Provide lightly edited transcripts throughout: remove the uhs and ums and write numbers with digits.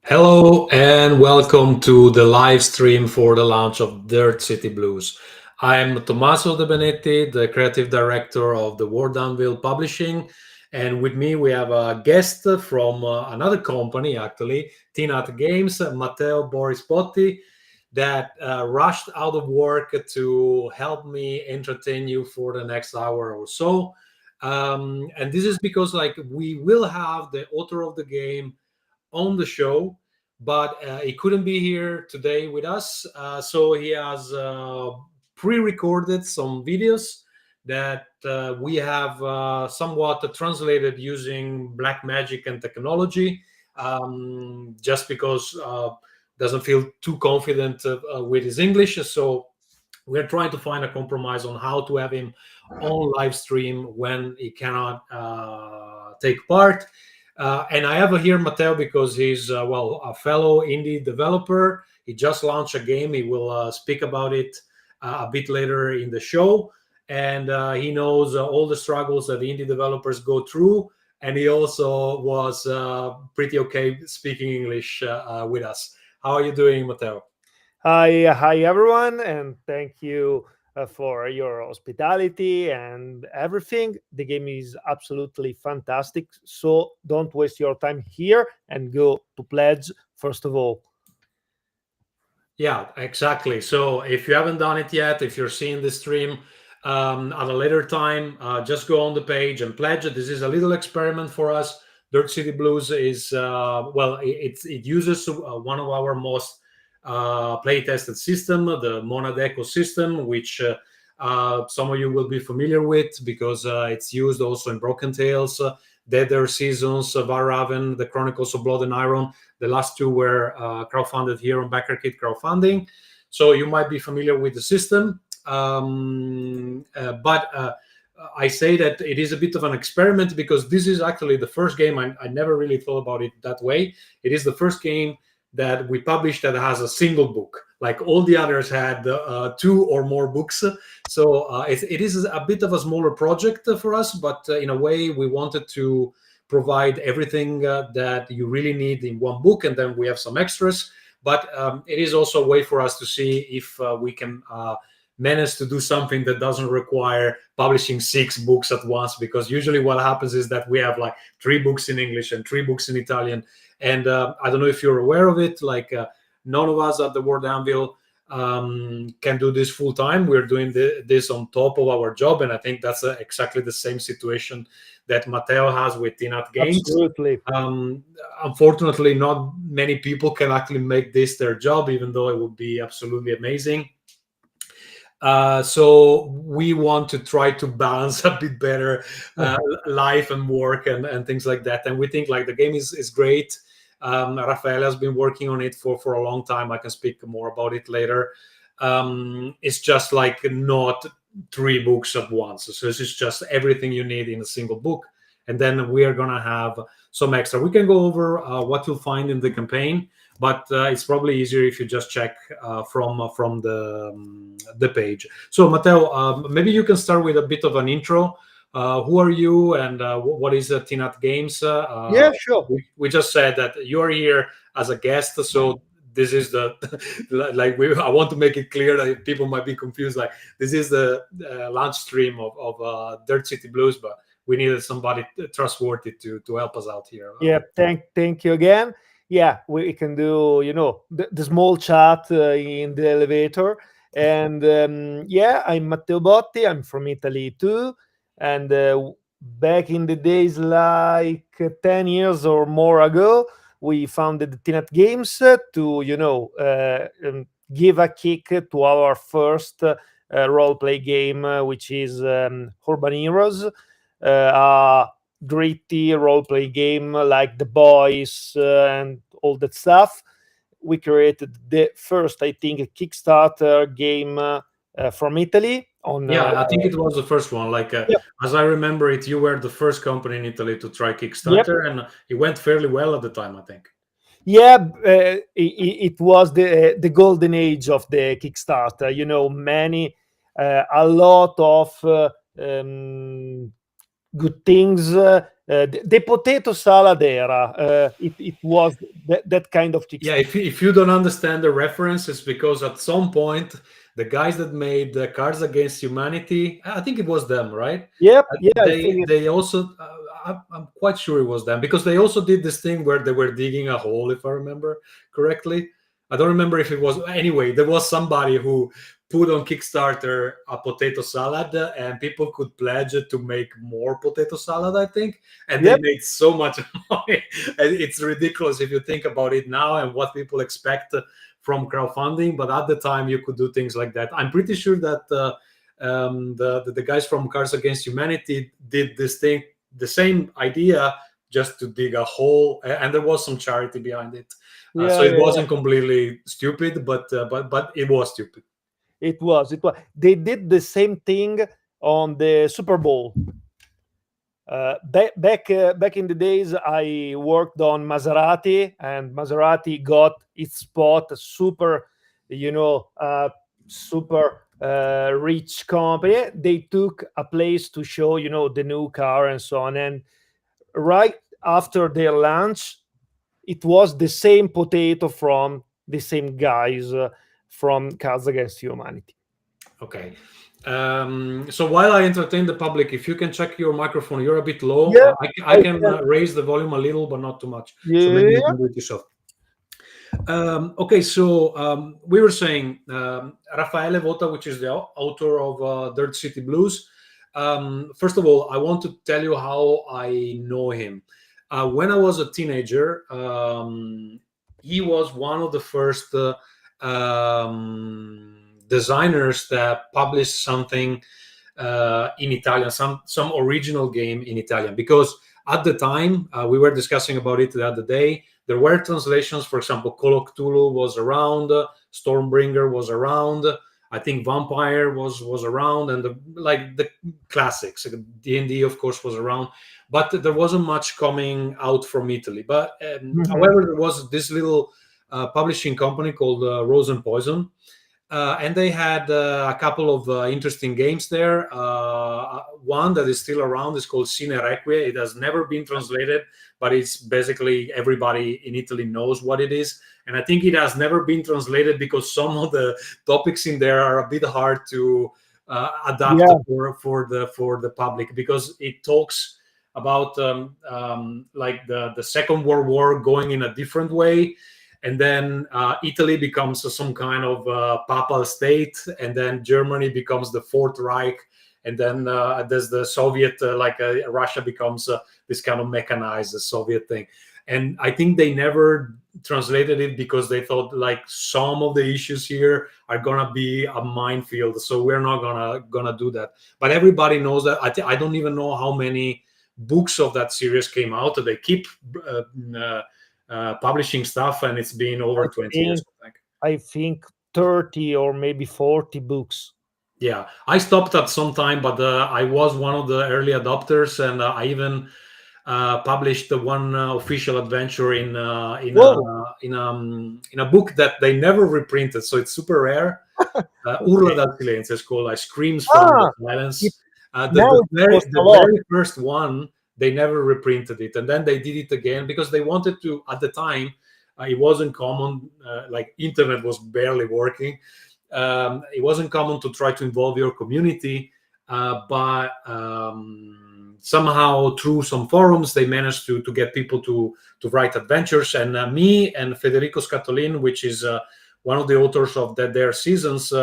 Hello and welcome to the live stream for the launch of Dirt City Blues. I'm Tommaso De Benetti, the creative director of the Word Anvil Publishing, and with me we have a guest from another company, actually, Tinat Games, Matteo Borispotti, that rushed out of work to help me entertain you for the next hour or so. And this is because we will have the author of the game on the show, but he couldn't be here today with us. So he has pre-recorded some videos that we have somewhat translated using black magic and technology, just because doesn't feel too confident with his English. So we're trying to find a compromise on how to have him on live stream when he cannot take part. And I have here Matteo because he's a fellow indie developer. He just launched a game. He will speak about it a bit later in the show, and he knows all the struggles that indie developers go through. And he also was pretty okay speaking English with us. How are you doing, Matteo? Hi everyone, and thank you for your hospitality and everything. The game is absolutely fantastic, so don't waste your time here and go to pledge first of all. Yeah, exactly. So if you haven't done it yet, if you're seeing the stream at a later time, just go on the page and pledge it. This is a little experiment for us. Dirt City Blues is it uses one of our most play-tested system, the Monad ecosystem, which some of you will be familiar with because it's used also in Broken Tales, Deader Seasons, Varraven, the Chronicles of Blood and Iron. The last two were crowdfunded here on Backerkit Crowdfunding. So you might be familiar with the system. But I say that it is a bit of an experiment because this is actually the first game. I never really thought about it that way. It is the first game that we published that has a single book. Like all the others had two or more books. So it is a bit of a smaller project for us, but in a way we wanted to provide everything that you really need in one book, and then we have some extras. But it is also a way for us to see if we can manage to do something that doesn't require publishing 6 books at once, because usually what happens is that we have like 3 books in English and 3 books in Italian. And I don't know if you're aware of it, none of us at the Word Anvil can do this full time. We're doing this on top of our job, and I think that's exactly the same situation that Matteo has with Tinat Games. Absolutely. Unfortunately, not many people can actually make this their job, even though it would be absolutely amazing. So we want to try to balance a bit better life and work and things like that. And we think like the game is great. Rafael has been working on it for a long time. I can speak more about it later. It's just like not 3 books at once. So this is just everything you need in a single book. And then we are going to have some extra. We can go over what you'll find in the campaign, but it's probably easier if you just check from the page. So Matteo, maybe you can start with a bit of an intro Who are you, and what is Tinat Games? Yeah, sure. We just said that you're here as a guest, so this is the like I want to make it clear that people might be confused. Like this is the launch stream of Dirt City Blues, but we needed somebody trustworthy to help us out here. Yeah, thank you again. Yeah, we can do, the small chat in the elevator. And yeah, I'm Matteo Botti. I'm from Italy too. And back in the days, like 10 years or more ago, we founded the Tinat Games to, give a kick to our first role play game, which is Urban Heroes. A gritty role play game like The Boys and all that stuff. We created the first, I think, Kickstarter game from Italy on. Yeah, I think it was the first one. Like Yep, as I remember it, you were the first company in Italy to try yep, Kickstarter, and it went fairly well at the time, I think. yeah. It was the golden age of the Kickstarter. A lot of good things. The potato salad era. It was that kind of Yeah, Kickstarter. if you don't understand the reference, it's because at some point the guys that made Cards Against Humanity, I think it was them, right? Yep, yeah, I think They also, I'm quite sure it was them because they also did this thing where they were digging a hole, if I remember correctly. I don't remember if it was anyway. There was somebody who put on Kickstarter a potato salad, and people could pledge to make more potato salad, I think, and they yep, made so much money. And it's ridiculous if you think about it now and what people expect from crowdfunding. But at the time, you could do things like that. I'm pretty sure that the guys from Cards Against Humanity did this thing, the same idea, just to dig a hole, and there was some charity behind it. So yeah, it yeah, yeah. wasn't completely stupid, but it was stupid. It was. It was. They did the same thing on the Super Bowl. Back in the days, I worked on Maserati, and Maserati got its spot. Super, super rich company. They took a place to show, the new car and so on. And right after their launch, it was the same potato from the same guys from Cards Against Humanity. Okay. So while I entertain the public, if you can check your microphone, you're a bit low. Yeah, I I can can. raise the volume a little, but not too much. So maybe you Yeah, can do it yourself. Okay, so we were saying Raffaele Vota, which is the author of Dirt City Blues. First of all, I want to tell you how I know him. When I was a teenager, he was one of the first designers that published something in Italian, some original game in Italian. Because at the time, we were discussing about it the other day. There were translations. For example, Call of Cthulhu was around, Stormbringer was around. I think Vampire was around, and the classics. D&D, of course, was around, but there wasn't much coming out from Italy. But mhm. however, there was this little publishing company called Rose and Poison, and they had a couple of interesting games there. One that is still around is called Sine Requie. It has never been translated, but it's basically everybody in Italy knows what it is. And I think it has never been translated because some of the topics in there are a bit hard to adapt Yeah, for the public, because it talks about like the Second World War going in a different way, and then Italy becomes some kind of papal state, and then Germany becomes the Fourth Reich, and then there's the Soviet, Russia becomes this kind of mechanized Soviet thing. And I think they never translated it because they thought like some of the issues here are gonna be a minefield, so we're not gonna do that. But everybody knows that. I don't even know how many books of that series came out. They keep publishing stuff, and it's been over I 20 years, think I think. I think 30 or maybe 40 books. Yeah, I stopped at some time, but I was one of the early adopters, and I even published the one official adventure Whoa. in a book that they never reprinted, so it's super rare. Urla Okay. dal silenzio is called, like Screams from the Ah, it, Silence. Now it costs a The lot. very first one, they never reprinted it, and then they did it again because they wanted to. At the time, it wasn't common. Like internet was barely working. It wasn't common to try to involve your community, but somehow through some forums they managed to get people to write adventures. And me and Federico Scatolin, which is one of the authors of their seasons,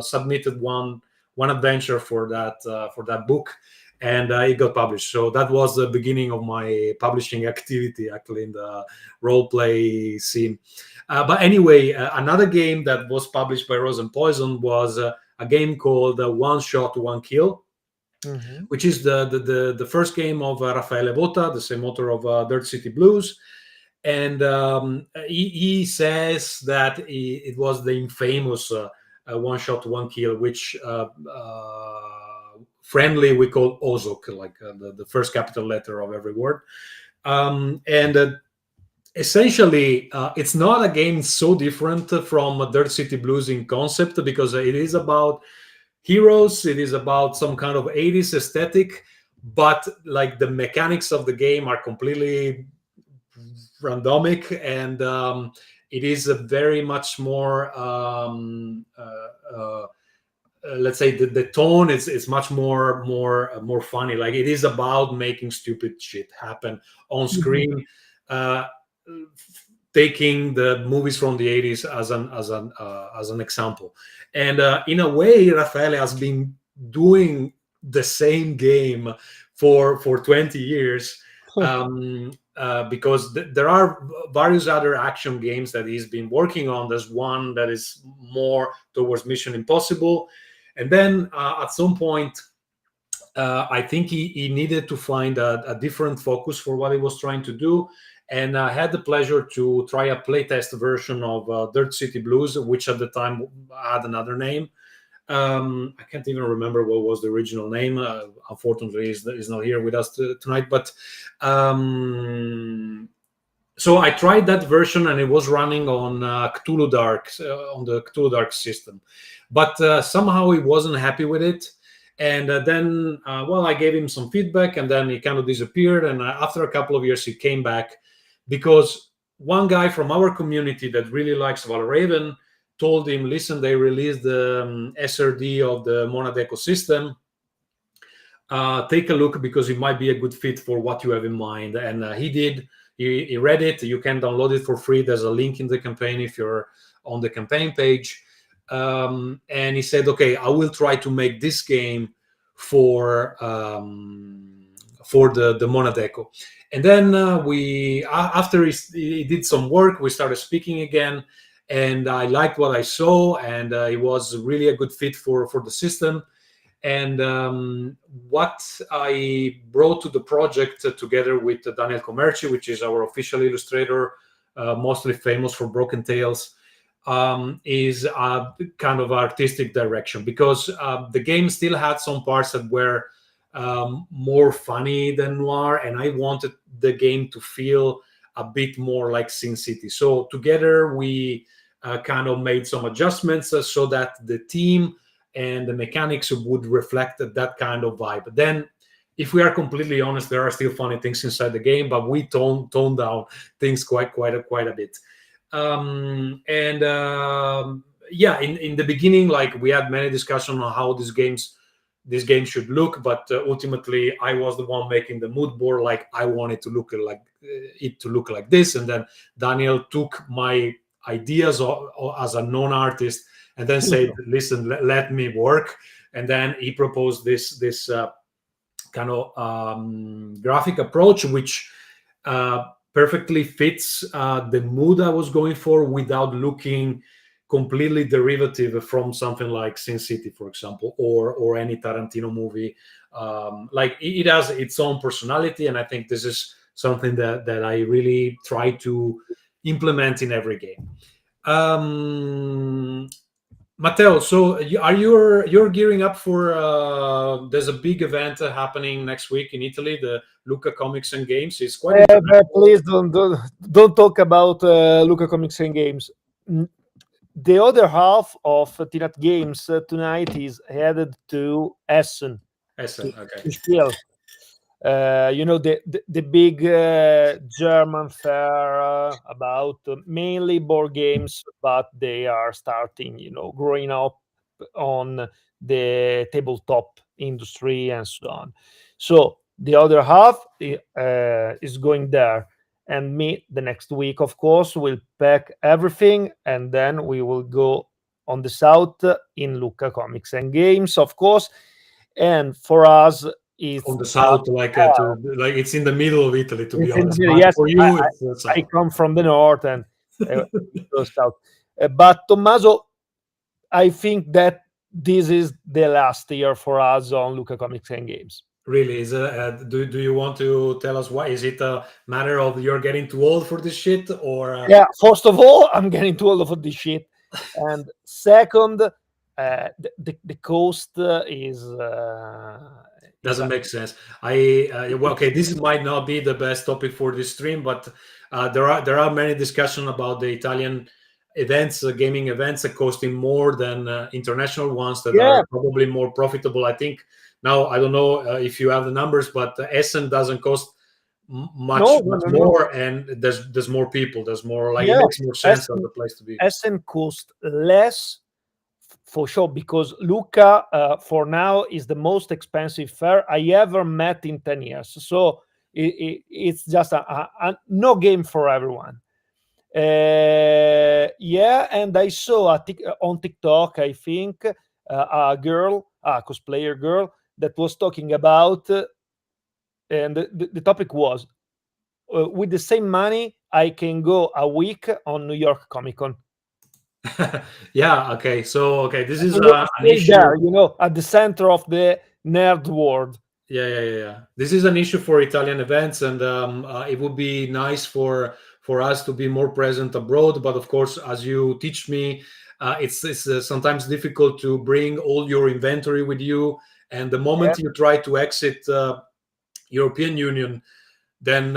submitted one adventure for that book, and it got published. So that was the beginning of my publishing activity, actually, in the role play scene. But anyway, another game that was published by Rose and Poison was a game called One Shot, One Kill, Mhm. which is the first game of Raffaele Botta, the same author of Dirt City Blues. And he says that it was the infamous One Shot, One Kill, which friendly we call Ozok, like the first capital letter of every word. And essentially, it's not a game so different from Dirt City Blues in concept, because it is about heroes, it is about some kind of 80s aesthetic, but like the mechanics of the game are completely randomic, and it is a very much more let's say the tone is much more funny. Like it is about making stupid shit happen on Mhm. screen, uh, taking the movies from the 80s as an example. And in a way, Raffaele has been doing the same game for 20 years, because there are various other action games that he's been working on. There's one that is more towards Mission Impossible, and then at some point, I think he needed to find a different focus for what he was trying to do. And I had the pleasure to try a playtest version of Dirt City Blues, which at the time had another name. I can't even remember what was the original name. Unfortunately, he's not here with us tonight. But so I tried that version, and it was running on Cthulhu Dark, on the Cthulhu Dark system. But somehow he wasn't happy with it. And then, well, I gave him some feedback, and then he kind of disappeared. And after a couple of years, he came back because one guy from our community that really likes Valraven told him, listen, they released the SRD of the Monad ecosystem. Take a look, because it might be a good fit for what you have in mind. And he did. He read it. You can download it for free. There's a link in the campaign if you're on the campaign page. And he said, okay, I will try to make this game for the Monadeco. And then after he did some work, we started speaking again, and I liked what I saw, and it was really a good fit for the system. And what I brought to the project, together with Daniel Comerci, which is our official illustrator, mostly famous for Broken Tales, is a kind of artistic direction, because the game still had some parts that were more funny than noir, and I wanted the game to feel a bit more like Sin City. So together we kind of made some adjustments so that the team and the mechanics would reflect that kind of vibe. Then, if we are completely honest, there are still funny things inside the game, but we tone down things quite a bit. And yeah, in the beginning, like, we had many discussions on how this game should look, but ultimately I was the one making the mood board. Like, I wanted to look like it to look like this, and then Daniel took my ideas as a non-artist, and then said, listen, let me work. And then he proposed this kind of graphic approach, which perfectly fits the mood I was going for, without looking completely derivative from something like Sin City, for example, or any Tarantino movie. Like, it has its own personality, and I think this is something that I really try to implement in every game. Matteo, so you're gearing up for there's a big event happening next week in Italy, the Luca Comics and Games. It's quite international. Please don't talk about Luca Comics and Games. The other half of Tinat Games tonight is headed to Essen. Essen. Okay. to Spiel. The big German fair about mainly board games, but they are starting, growing up on the tabletop industry and so on. So the other half is going there, and me the next week, of course, will pack everything, and then we will go on the south in Lucca Comics and Games, of course. And for us, it's From the south, like it's in the middle of Italy, to be it's in the honest. middle. But Yes, for I, you, I, it's the I south. come from the north and go south. But Tommaso, I think that this is the last year for us on Luca Comics and Games. Really, do you want to tell us why? Is it a matter of you're getting too old for this shit, or Yeah, first of all, I'm getting too old for this shit, and second, the cost is doesn't make sense? Well, okay, this might not be the best topic for this stream, but there are many discussions about the Italian events, gaming events, costing more than international ones that yeah. are probably more profitable. I think now I don't know if you have the numbers, but Essen doesn't cost much No, much no, no. more, and there's more people. There's more, like, it Yeah, makes more sense as the place to be. Essen cost less for sure, because Lucca for now is the most expensive fair I ever met in 10 years. So it's just a no game for everyone. Yeah, and I saw on TikTok, I think, a cosplayer girl, that was talking about, and the topic was, with the same money, I can go a week on New York Comic Con. Yeah. Okay. So this is an Stay issue. there, at the center of the nerd world. Yeah. This is an issue for Italian events, and it would be nice for us to be more present abroad. But of course, as you teach me, it's sometimes difficult to bring all your inventory with you. And the Yeah. moment you try to exit European Union, then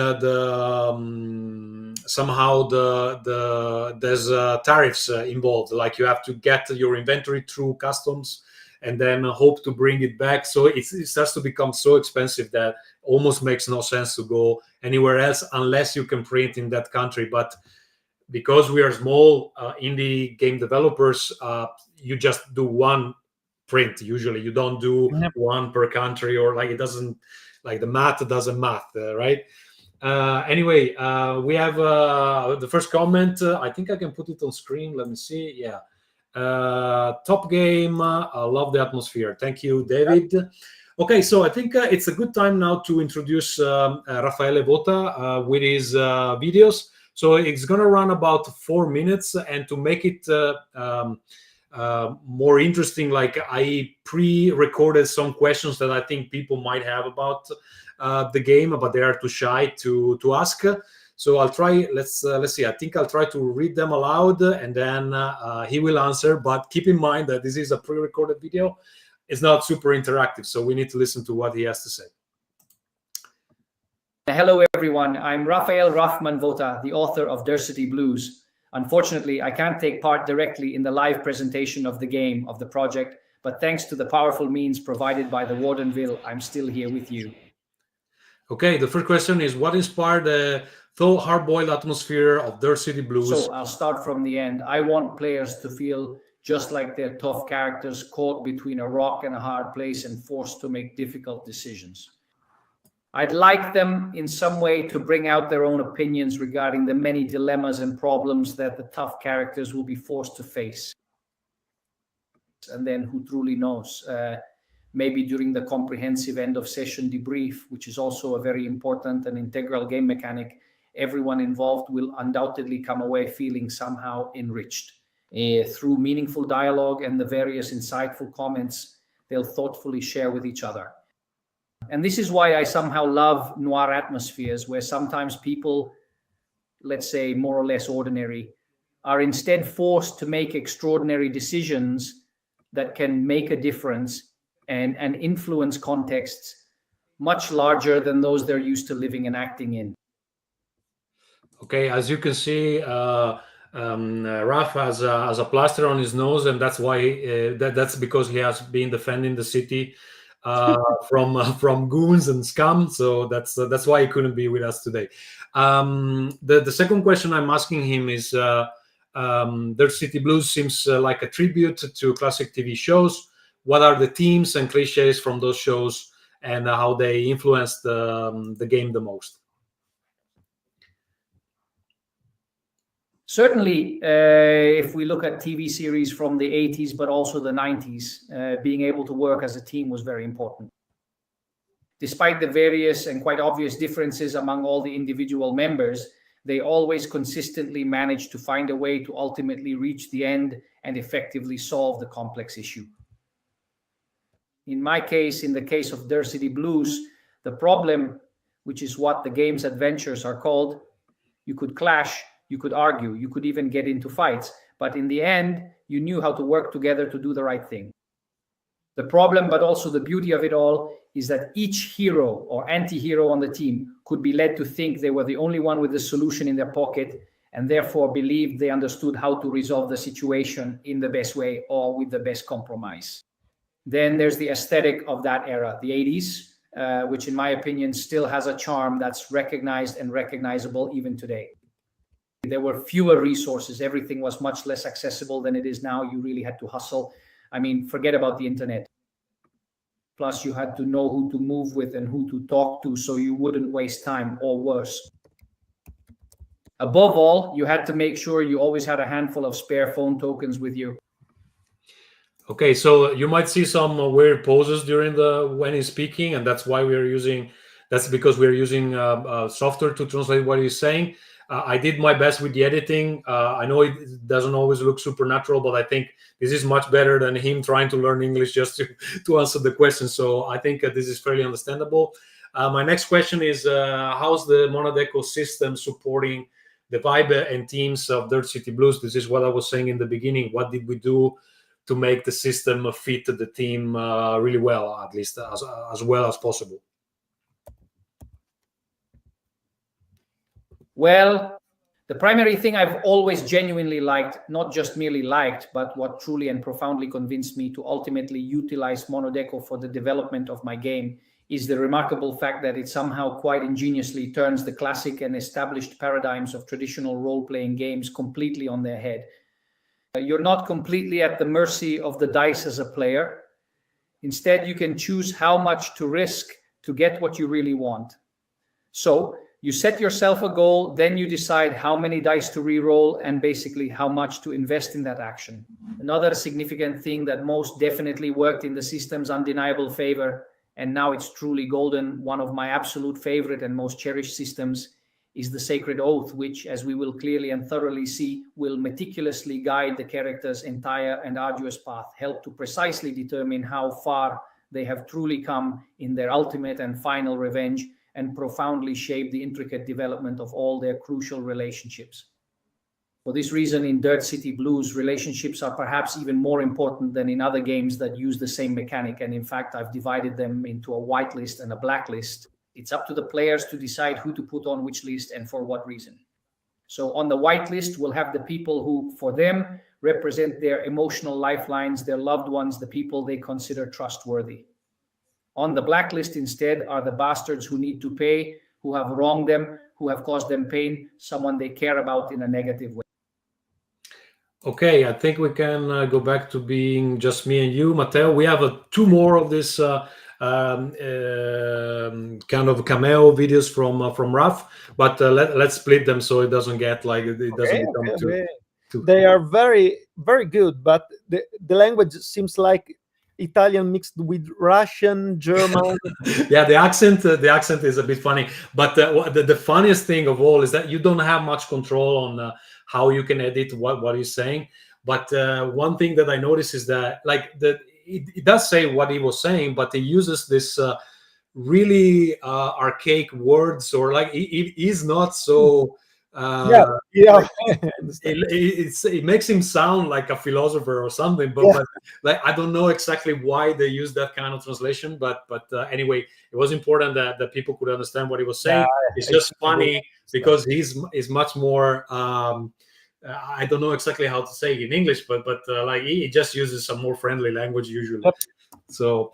somehow there's tariffs involved. Like, you have to get your inventory through customs and then hope to bring it back. So it starts to become so expensive that almost makes no sense to go anywhere else unless you can print in that country. But because we are small indie game developers, you just do one print. Usually you don't do Yep. one per country, or like, it doesn't, like, the math doesn't math, right? Anyway, we have the first comment. I think I can put it on screen. Let me see. Yeah. Top game. I love the atmosphere. Thank you, David. Okay, so I think it's a good time now to introduce Raffaele Vota with his videos. So it's going to run about 4 minutes, and to make it more interesting, like, I pre-recorded some questions that I think people might have about the game, but they are too shy to ask. So I'll try. Let's see. I think I'll try to read them aloud, and then he will answer. But keep in mind that this is a pre-recorded video. It's not super interactive, so we need to listen to what he has to say. Hello, everyone. I'm Raphael Rahman Vota, the author of Dirt Blues. Unfortunately, I can't take part directly in the live presentation of the game, of the project, but thanks to the powerful means provided by the Wardenville, I'm still here with you. Okay, the first question is, what inspired the though hard-boiled atmosphere of Dirt City Blues? So I'll start from the end. I want players to feel just like they're tough characters caught between a rock and a hard place and forced to make difficult decisions. I'd like them in some way to bring out their own opinions regarding the many dilemmas and problems that the tough characters will be forced to face. And then who truly knows? Maybe during the comprehensive end of session debrief, which is also a very important and integral game mechanic, everyone involved will undoubtedly come away feeling somehow enriched. Through meaningful dialogue and the various insightful comments they'll thoughtfully share with each other. And this is why I somehow love noir atmospheres, where sometimes people, let's say more or less ordinary, are instead forced to make extraordinary decisions that can make a difference and influence contexts much larger than those they're used to living and acting in. Okay, as you can see, Raf has a plaster on his nose, and that's why that's because he has been defending the city from goons and scum. So that's why he couldn't be with us today. The second question I'm asking him is, Dirt City Blues seems like a tribute to classic TV shows. What are the themes and cliches from those shows, and how they influenced the game the most? Certainly, if we look at TV series from the 80s, but also the 90s, being able to work as a team was very important. Despite the various and quite obvious differences among all the individual members, they always consistently managed to find a way to ultimately reach the end and effectively solve the complex issue. In my case, in the case of Dirt City Blues, the problem, which is what the game's adventures are called, you could clash, you could argue, you could even get into fights, but in the end, you knew how to work together to do the right thing. The problem, but also the beauty of it all, is that each hero or anti-hero on the team could be led to think they were the only one with the solution in their pocket, and therefore believed they understood how to resolve the situation in the best way or with the best compromise. Then there's the aesthetic of that era, the 80s, which in my opinion still has a charm that's recognized and recognizable even today. There were fewer resources. Everything was much less accessible than it is now. You really had to hustle. I mean, forget about the internet. Plus, you had to know who to move with and who to talk to so you wouldn't waste time, or worse. Above all, you had to make sure you always had a handful of spare phone tokens with you. Okay, so you might see some weird poses during when he's speaking, and that's why that's because we're using software to translate what he's saying. I did my best with the editing. I know it doesn't always look supernatural, but I think this is much better than him trying to learn English just to answer the question. So I think this is fairly understandable. My next question is, how's the Monodeco system supporting the vibe and themes of Dirt City Blues? This is what I was saying in the beginning. What did we do to make the system fit the theme really well, at least as well as possible? Well, the primary thing I've always genuinely liked, not just merely liked, but what truly and profoundly convinced me to ultimately utilize Monodeco for the development of my game, is the remarkable fact that it somehow quite ingeniously turns the classic and established paradigms of traditional role-playing games completely on their head. You're not completely at the mercy of the dice as a player. Instead, you can choose how much to risk to get what you really want. So, you set yourself a goal, then you decide how many dice to re-roll and basically how much to invest in that action. Another significant thing that most definitely worked in the system's undeniable favor, and now it's truly golden, one of my absolute favorite and most cherished systems, is the Sacred Oath, which, as we will clearly and thoroughly see, will meticulously guide the character's entire and arduous path, help to precisely determine how far they have truly come in their ultimate and final revenge, and profoundly shape the intricate development of all their crucial relationships. For this reason, in Dirt City Blues, relationships are perhaps even more important than in other games that use the same mechanic, and in fact, I've divided them into a whitelist and a blacklist. It's up to the players to decide who to put on which list and for what reason. So on the whitelist, we'll have the people who, for them, represent their emotional lifelines, their loved ones, the people they consider trustworthy. On the blacklist instead are the bastards who need to pay, who have wronged them, who have caused them pain, someone they care about in a negative way. Okay, I think we can go back to being just me and you, Matteo. We have two more of this kind of cameo videos from Raf, but let's split them so it doesn't get like it doesn't become too. They are very, very good, but the language seems like Italian mixed with Russian, German. Yeah, the accent is a bit funny, but the funniest thing of all is that you don't have much control on how you can edit what he's saying. But one thing that I noticed is that it does say what he was saying, but he uses this really archaic words, or like it is not so. It makes him sound like a philosopher or something, but like I don't know exactly why they use that kind of translation, but anyway, it was important that people could understand what he was saying. It's just funny because he's much more I don't know exactly how to say it in English, but like he just uses some more friendly language usually. So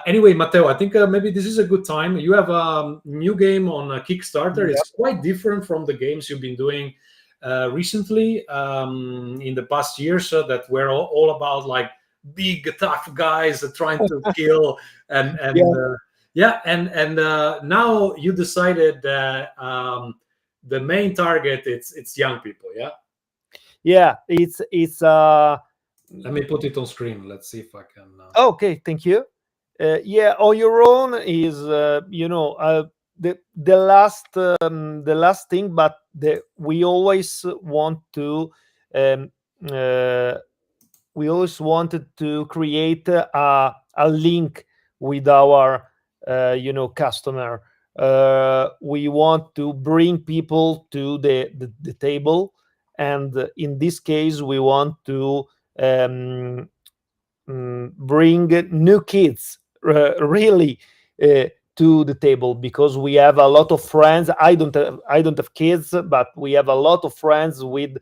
anyway, Matteo, I think maybe this is a good time. You have a new game on Kickstarter. Yeah. It's quite different from the games you've been doing recently in the past years that were all about like big tough guys trying to kill and Yeah. yeah, and now you decided that the main target it's young people. Yeah, Yeah, it's let me put it on screen. Let's see if I can. okay, thank you. Yeah, on your own is the last thing, but we always want to um, uh, we always wanted to create a link with our customer. We want to bring people to the table, and in this case we want to um, bring new kids really uh, to the table, because we have a lot of friends. I don't have kids, but we have a lot of friends with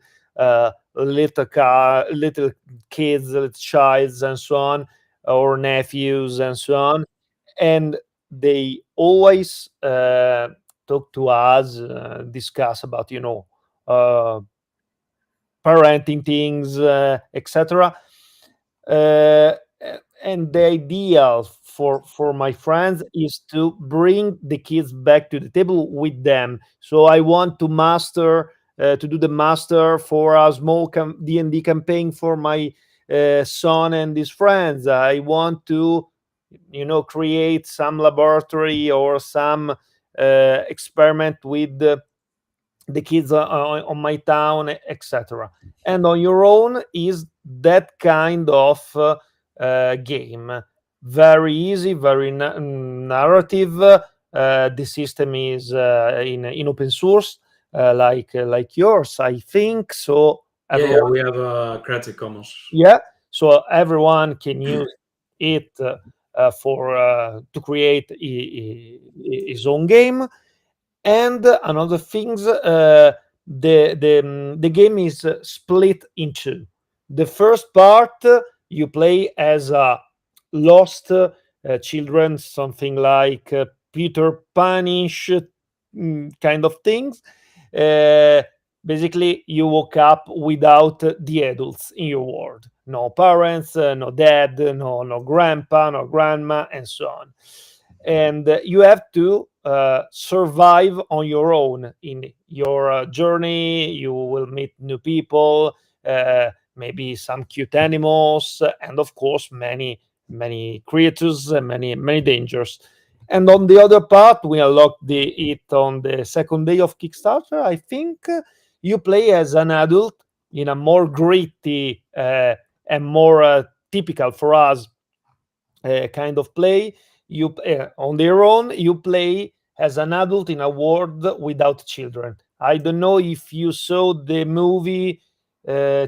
little kids, little childs, and so on, or nephews, and so on. And they always talk to us, discuss about uh, parenting things, etc. uh, and the idea for my friends is to bring the kids back to the table with them. So I want to to do the master for a small D&D campaign for my son and his friends. I want to create some laboratory or some experiment with the kids on my town, etc. And on your own is that kind of game. Very easy, very narrative. The system is in open source, like yours, I think. So Yeah, everyone, we have Creative Commons. yeah. So everyone can use it for to create his own game. And another things, the game is split in two. The first part, you play as a lost children, something like Peter Panish kind of things. uh, Basically you woke up without the adults in your world. No parents, no dad, no grandpa, no grandma, and so on. And you have to survive on your own in your journey. You will meet new people, maybe some cute animals, and of course many creatures, and many dangers. And on the other part, we unlocked it on the second day of Kickstarter, I think. You play as an adult in a more gritty and more typical for us kind of play. You on their own, you play as an adult in a world without children. I don't know if you saw the movie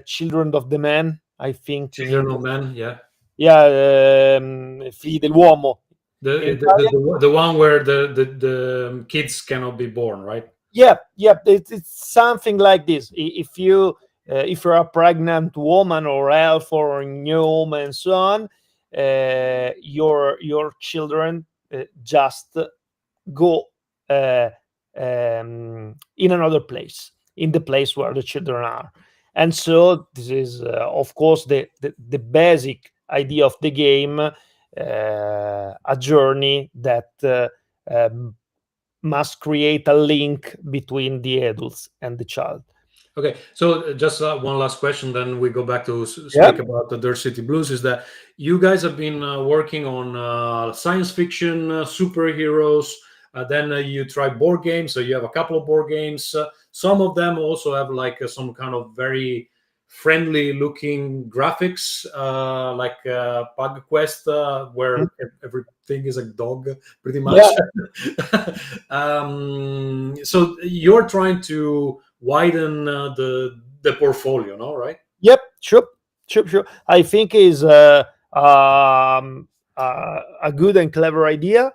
Children of the Man, I think in Children English. of Men, yeah. Yeah, Figli dell'uomo in Italian. The one where the kids cannot be born, right? Yeah, yeah, it's something like this. If you're a pregnant woman or elf or a new woman and so on, your children just go in another place, in the place where the children are. And so this is of course the basic idea of the game, a journey that um, must create a link between the adults and the child. Okay, so just one last question, then we go back to Yeah. speak about the Dirt City Blues. Is that you guys have been working on science fiction, superheroes, then you try board games, so you have a couple of board games. Some of them also have like some kind of very friendly looking graphics, like Pug Quest, where everything is a dog, pretty much. Yeah. So you're trying to widen the portfolio, no? Right? Yep. Sure. I think is a good and clever idea.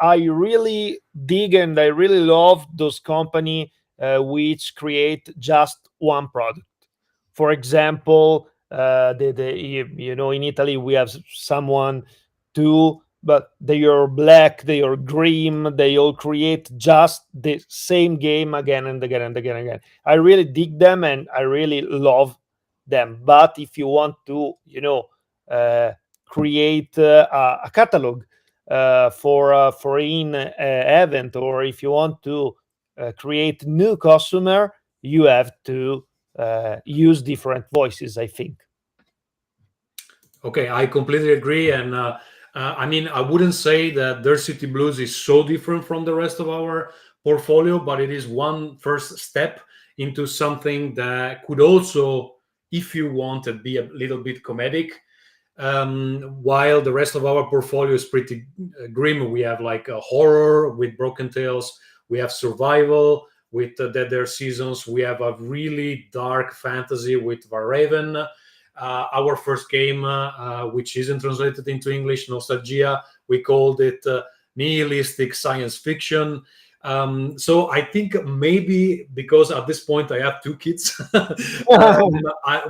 I really dig and I really love those company which create just one product. For example, in Italy we have someone to, but they are black, they are green, they all create just the same game again and again and again and again. I really dig them and I really love them. But if you want to, create a catalog for in event, or if you want to create new customer, you have to use different voices, I think. Okay, I completely agree. And I mean, I wouldn't say that Dirt City Blues is so different from the rest of our portfolio, but it is one first step into something that could also, if you wanted, be a little bit comedic. While the rest of our portfolio is pretty grim. We have like a horror with Broken Tales, we have survival with Dead Air Seasons, we have a really dark fantasy with Varraven. Our first game, which isn't translated into English, Nostalgia, we called it nihilistic science fiction. So I think maybe because at this point I have two kids,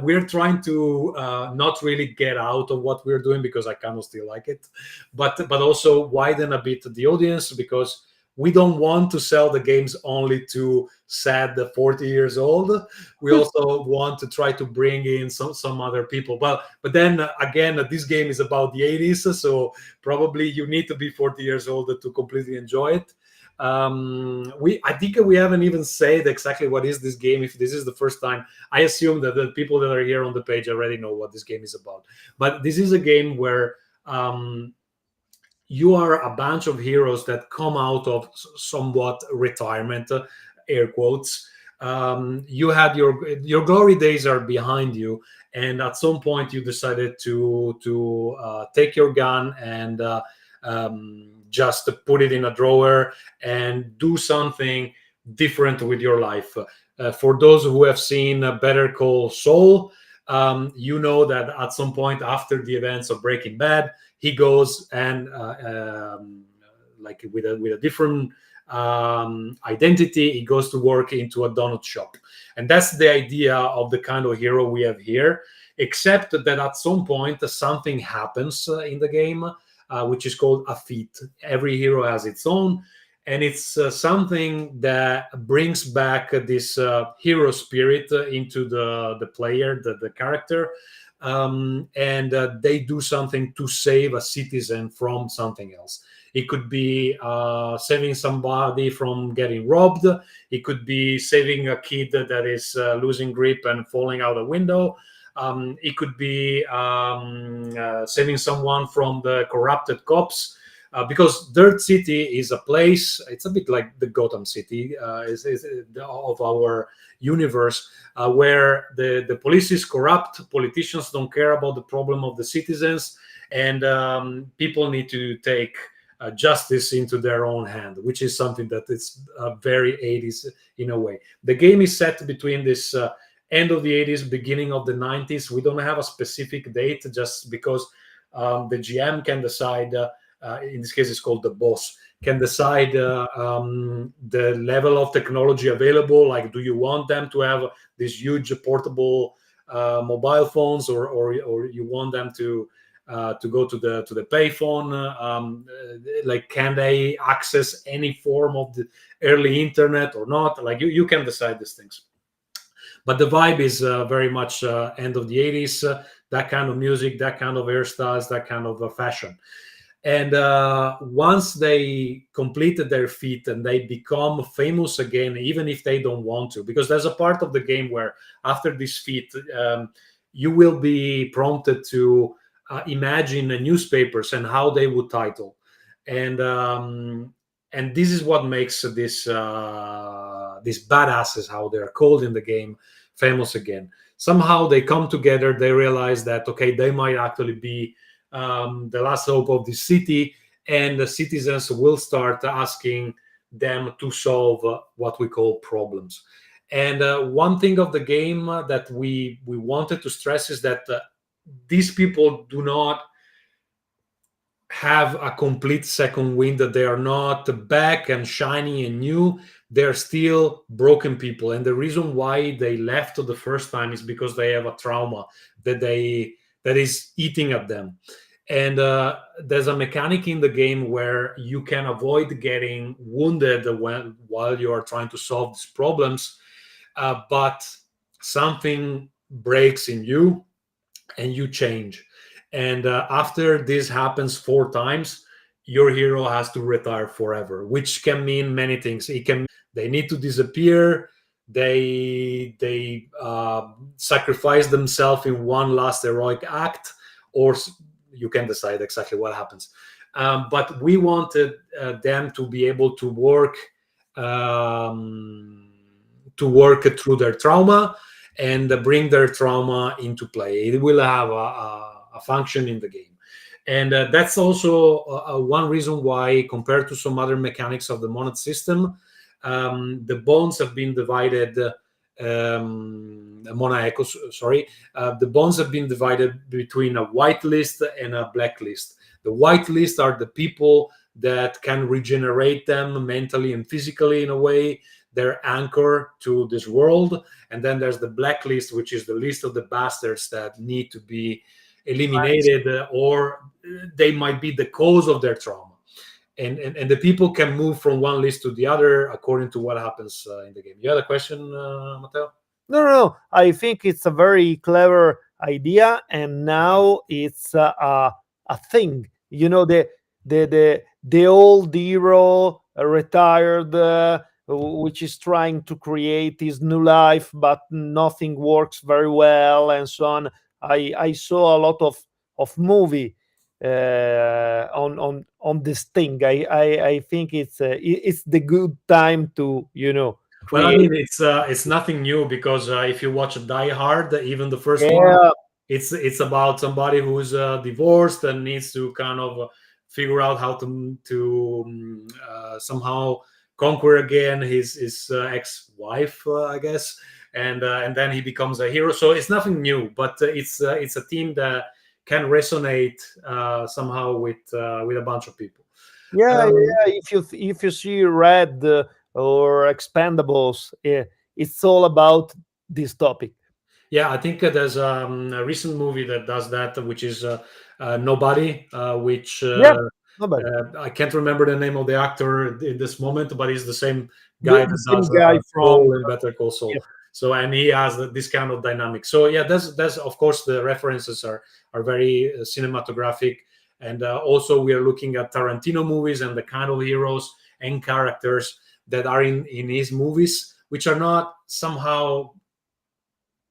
we're trying to not really get out of what we're doing because I kind of still like it, but also widen a bit the audience, because we don't want to sell the games only to sad 40 years old. We also want to try to bring in some other people. But then again, this game is about the 80s, so probably you need to be 40 years old to completely enjoy it. I think we haven't even said exactly what is this game. If this is the first time, I assume that the people that are here on the page already know what this game is about. But this is a game where you are a bunch of heroes that come out of somewhat retirement, air quotes. You had your glory days are behind you, and at some point you decided to take your gun and just put it in a drawer and do something different with your life. For those who have seen Better Call Saul, you know that at some point after the events of Breaking Bad, he goes and like with a different identity, he goes to work into a donut shop. And that's the idea of the kind of hero we have here, except that at some point something happens in the game, which is called a feat. Every hero has its own, and it's something that brings back this hero spirit into the player, the character. And they do something to save a citizen from something else. It could be saving somebody from getting robbed. It could be saving a kid that is losing grip and falling out a window. It could be saving someone from the corrupted cops. Because Dirt City is a place, it's a bit like the Gotham City of our universe, where the police is corrupt, politicians don't care about the problem of the citizens, and people need to take justice into their own hand, which is something that is very 80s in a way. The game is set between this end of the 80s, beginning of the 90s. We don't have a specific date, just because the GM can decide, in this case it's called the boss, can decide the level of technology available. Like, do you want them to have these huge portable mobile phones, or you want them to go to the payphone? Like, can they access any form of the early internet or not? Like, you can decide these things. But the vibe is very much end of the 80s, that kind of music, that kind of hairstyles, that kind of fashion. And once they completed their feat and they become famous again, even if they don't want to, because there's a part of the game where after this feat, you will be prompted to imagine newspapers and how they would title. And this is what makes these badasses, how they're called in the game, famous again. Somehow they come together, they realize that, okay, they might actually be the last hope of the city, and the citizens will start asking them to solve what we call problems. And one thing of the game that we wanted to stress is that these people do not have a complete second wind, that they are not back and shiny and new. They're still broken people, and the reason why they left the first time is because they have a trauma that is eating at them. And there's a mechanic in the game where you can avoid getting wounded while you are trying to solve these problems, but something breaks in you and you change. And after this happens 4 times, your hero has to retire forever, which can mean many things. It can they need to disappear. They sacrifice themselves in one last heroic act, or you can decide exactly what happens. But we wanted them to be able to work through their trauma and bring their trauma into play. It will have a function in the game. And that's also one reason why, compared to some other mechanics of the Monad system, the bonds have been divided. Mona Echo, sorry, the bonds have been divided between a white list and a black list. The white list are the people that can regenerate them mentally and physically in a way. They're anchor to this world. And then there's the blacklist, which is the list of the bastards that need to be eliminated, or they might be the cause of their trauma. And the people can move from one list to the other according to what happens in the game. You had a question, Matteo? No. I think it's a very clever idea, and now it's a thing. The old hero retired, which is trying to create his new life, but nothing works very well, and so on. I saw a lot of movie on this thing. I think it's the good time to Well, I create. mean, it's nothing new, because if you watch Die Hard, even the first one, Yeah, it's about somebody who's divorced and needs to kind of figure out how to somehow conquer again his ex-wife, I guess, and then he becomes a hero. So it's nothing new, but it's a theme that can resonate somehow with a bunch of people. yeah. If you see Red or Expendables, it's all about this topic. Yeah, I think there's a recent movie that does that, which is Nobody, which Yeah, nobody. I can't remember the name of the actor in this moment, but he's the same guy The that same does guy from Cole in Better Call Saul. yeah. So, and he has this kind of dynamic. So yeah, that's of course the references are very cinematographic, and also we are looking at Tarantino movies and the kind of heroes and characters that are in his movies, which are not somehow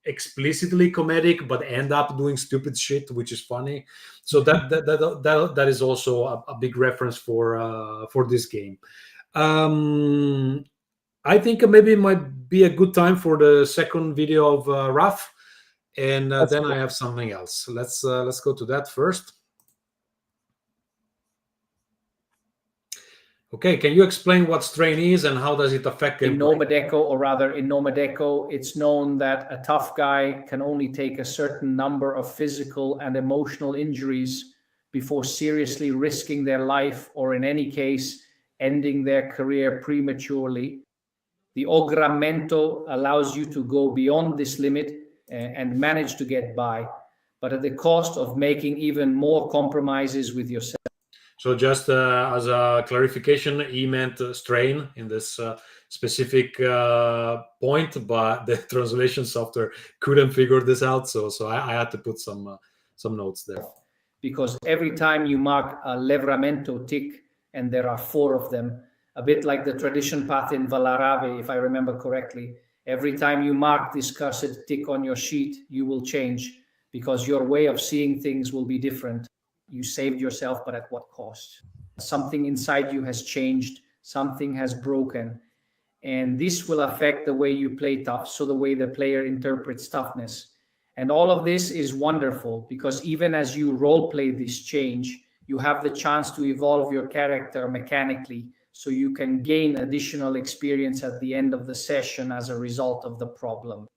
explicitly comedic but end up doing stupid shit, which is funny. So that is also a big reference for this game. I think maybe it might be a good time for the second video of Raf, and then I have something else. Let's go to that first. Okay, can you explain what strain is and how does it affect In gameplay? Nomad Echo, or rather in Nomad Echo, it's known that a tough guy can only take a certain number of physical and emotional injuries before seriously risking their life, or in any case, ending their career prematurely. The Ogramento allows you to go beyond this limit and manage to get by, but at the cost of making even more compromises with yourself. So just as a clarification, he meant strain in this specific point, but the translation software couldn't figure this out, so I had to put some notes there. Because every time you mark a Levramento tick, and there are 4 of them, a bit like the tradition path in Valarave, if I remember correctly, every time you mark this cursed tick on your sheet, you will change, because your way of seeing things will be different. You saved yourself, but at what cost? Something inside you has changed, something has broken, and this will affect the way you play tough, so the way the player interprets toughness. And all of this is wonderful, because even as you role play this change, you have the chance to evolve your character mechanically, so you can gain additional experience at the end of the session as a result of the problem.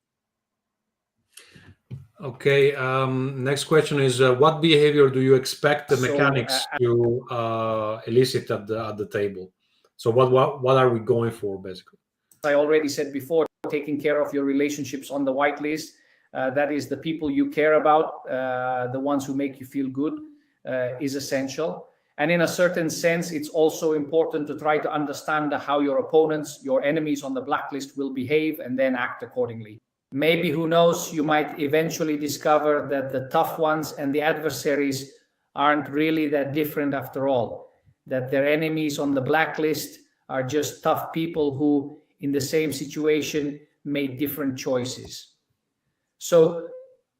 Okay, next question is what behavior do you expect the mechanics to elicit at the table? So what are we going for, basically? I already said before, taking care of your relationships on the whitelist. That is the people you care about, the ones who make you feel good. is essential. And in a certain sense, it's also important to try to understand how your opponents, your enemies on the blacklist will behave and then act accordingly. Maybe, who knows, you might eventually discover that the tough ones and the adversaries aren't really that different after all, that their enemies on the blacklist are just tough people who, in the same situation, made different choices. So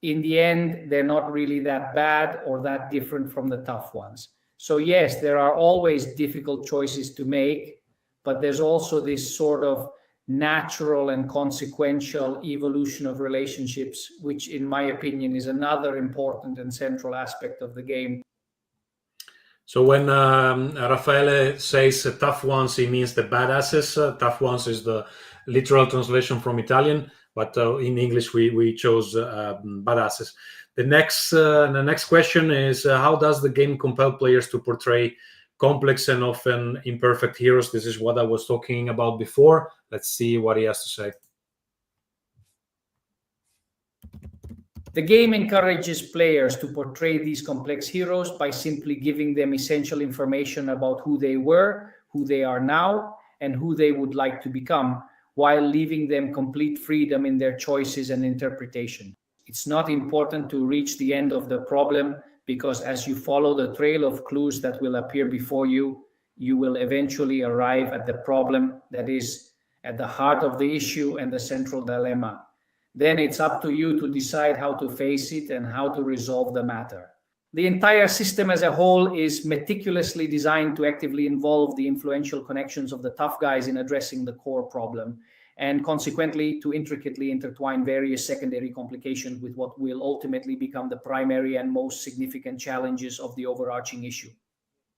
in the end, they're not really that bad or that different from the tough ones. So yes, there are always difficult choices to make, but there's also this sort of natural and consequential evolution of relationships, which in my opinion is another important and central aspect of the game. So when Raffaele says tough ones, he means the badasses. Tough ones is the literal translation from Italian, but in English we chose badasses. The next question is how does the game compel players to portray complex and often imperfect heroes? This is what I was talking about before. Let's see what he has to say. The game encourages players to portray these complex heroes by simply giving them essential information about who they were, who they are now, and who they would like to become, while leaving them complete freedom in their choices and interpretation. It's not important to reach the end of the problem, because as you follow the trail of clues that will appear before you, you will eventually arrive at the problem that is at the heart of the issue and the central dilemma. Then it's up to you to decide how to face it and how to resolve the matter. The entire system as a whole is meticulously designed to actively involve the influential connections of the tough guys in addressing the core problem, and consequently to intricately intertwine various secondary complications with what will ultimately become the primary and most significant challenges of the overarching issue.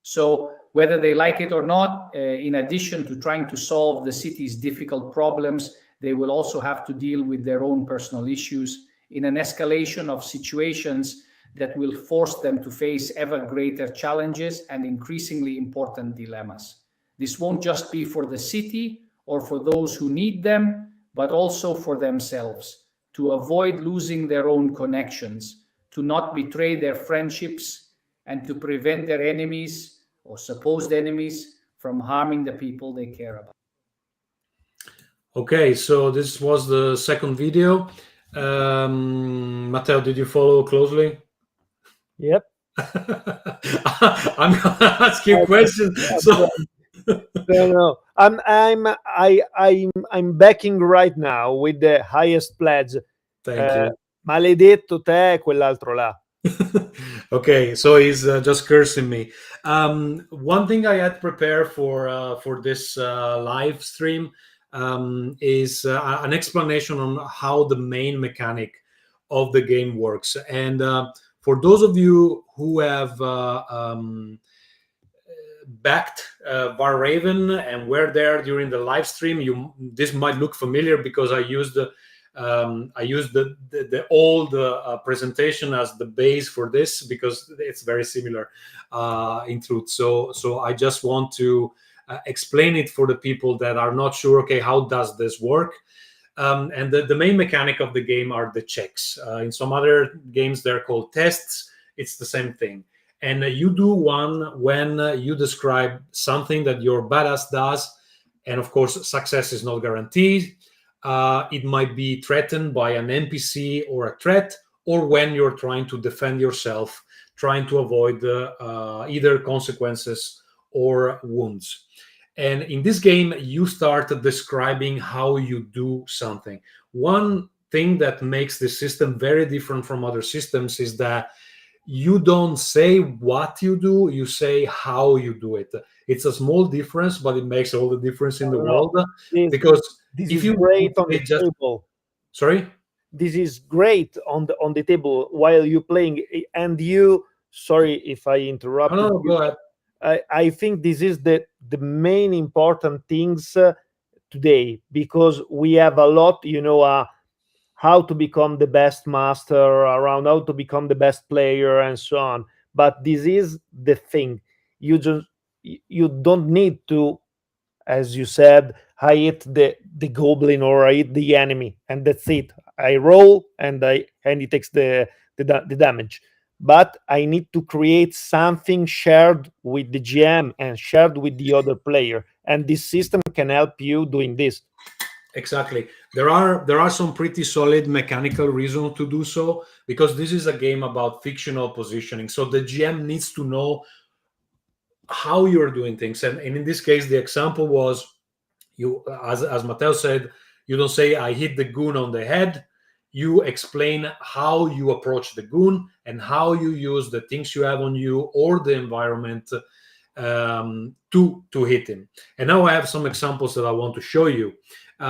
So whether they like it or not, in addition to trying to solve the city's difficult problems, they will also have to deal with their own personal issues in an escalation of situations that will force them to face ever greater challenges and increasingly important dilemmas. This won't just be for the city or for those who need them, but also for themselves, to avoid losing their own connections, to not betray their friendships, and to prevent their enemies or supposed enemies from harming the people they care about. Okay, so this was the second video. Matteo, did you follow closely? Yep. I'm gonna ask you questions. So No. I'm backing right now with the highest pledge. thank you. Maledetto te, quell'altro là. Okay, so he's just cursing me. One thing I had prepared for this live stream is an explanation on how the main mechanic of the game works. And for those of you who have backed Var Raven and were there during the live stream, this might look familiar because I used the old presentation as the base for this, because it's very similar in truth. So I just want to explain it for the people that are not sure. Okay, how does this work? And the main mechanic of the game are the checks. In some other games, they're called tests. It's the same thing. And you do one when you describe something that your badass does. And of course, success is not guaranteed. It might be threatened by an NPC or a threat, or when you're trying to defend yourself, trying to avoid either consequences or wounds. And in this game, you start describing how you do something. One thing that makes this system very different from other systems is that you don't say what you do, you say how you do it. It's a small difference, but it makes all the difference in the world. Because this if is you great on the table. Sorry? This is great on the table while you're playing. And you, sorry if I interrupted. No, go ahead. I think this is the main important things today, because we have a lot, how to become the best master around, how to become the best player, and so on. But this is the thing. You don't need to, as you said, I hit the goblin or I hit the enemy, and that's it. I roll and he takes the damage. but I need to create something shared with the GM and shared with the other player. And this system can help you doing this. Exactly. There are some pretty solid mechanical reasons to do so, because this is a game about fictional positioning. So the GM needs to know how you're doing things. And in this case, the example was, you, as Matteo said, you don't say I hit the goon on the head. You explain how you approach the goon and how you use the things you have on you or the environment to hit him. And now I have some examples that I want to show you.